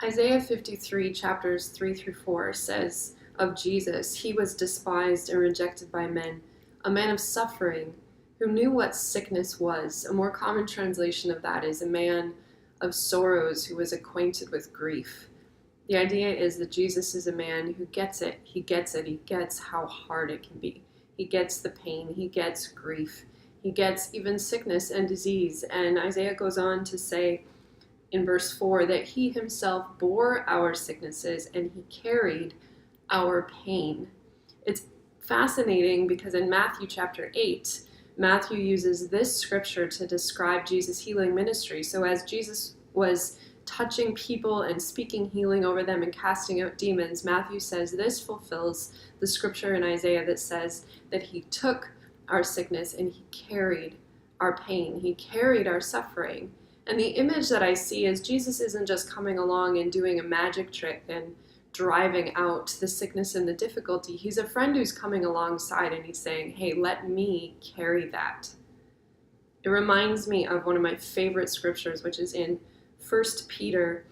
Isaiah 53, chapters 3 through 4 says of Jesus, he was despised and rejected by men, a man of suffering, who knew what sickness was. A more common translation of that is a man of sorrows who was acquainted with grief. The idea is that Jesus is a man who gets it. He gets it. He gets how hard it can be. He gets the pain. He gets grief. He gets even sickness and disease. And Isaiah goes on to say, in verse 4, that he himself bore our sicknesses and he carried our pain. It's fascinating because in Matthew chapter 8, Matthew uses this scripture to describe Jesus' healing ministry. So as Jesus was touching people and speaking healing over them and casting out demons, Matthew says this fulfills the scripture in Isaiah that says that he took our sickness and he carried our pain. He carried our suffering. And the image that I see is Jesus isn't just coming along and doing a magic trick and driving out the sickness and the difficulty. He's a friend who's coming alongside and he's saying, hey, let me carry that. It reminds me of one of my favorite scriptures, which is in 1 Peter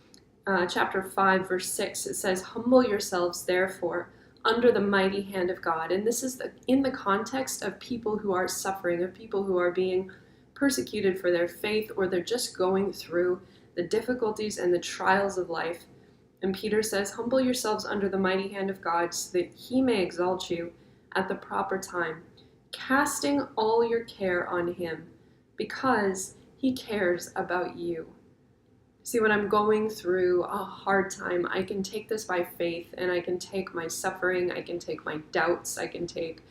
chapter 5, verse 6. It says, humble yourselves, therefore, under the mighty hand of God. And this is in the context of people who are suffering, of people who are being persecuted for their faith, or they're just going through the difficulties and the trials of life. And Peter says, humble yourselves under the mighty hand of God so that he may exalt you at the proper time, casting all your care on him because he cares about you. See, when I'm going through a hard time, I can take this by faith and I can take my suffering, I can take my doubts, I can take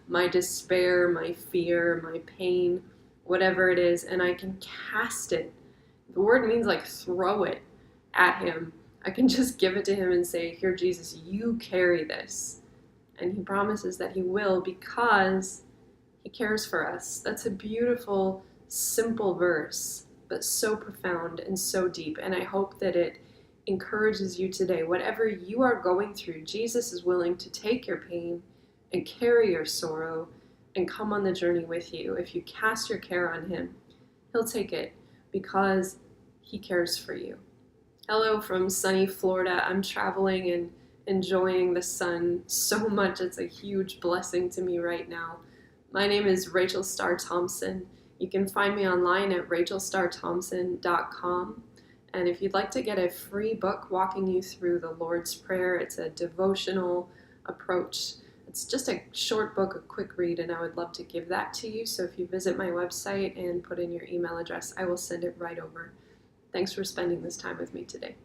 my despair, my fear, my pain, whatever it is, and I can cast it. The word means like throw it at him. I can just give it to him and say, here, Jesus, you carry this. And he promises that he will because he cares for us. That's a beautiful, simple verse, but so profound and so deep. And I hope that it encourages you today. Whatever you are going through, Jesus is willing to take your pain and carry your sorrow and come on the journey with you. If you cast your care on him, he'll take it because he cares for you. Hello from sunny Florida. I'm traveling and enjoying the sun so much. It's a huge blessing to me right now. My name is Rachel Starr Thompson. You can find me online at rachelstarrthompson.com. And if you'd like to get a free book walking you through the Lord's Prayer, it's a devotional approach. It's just a short book, a quick read, and I would love to give that to you. So if you visit my website and put in your email address, I will send it right over. Thanks for spending this time with me today.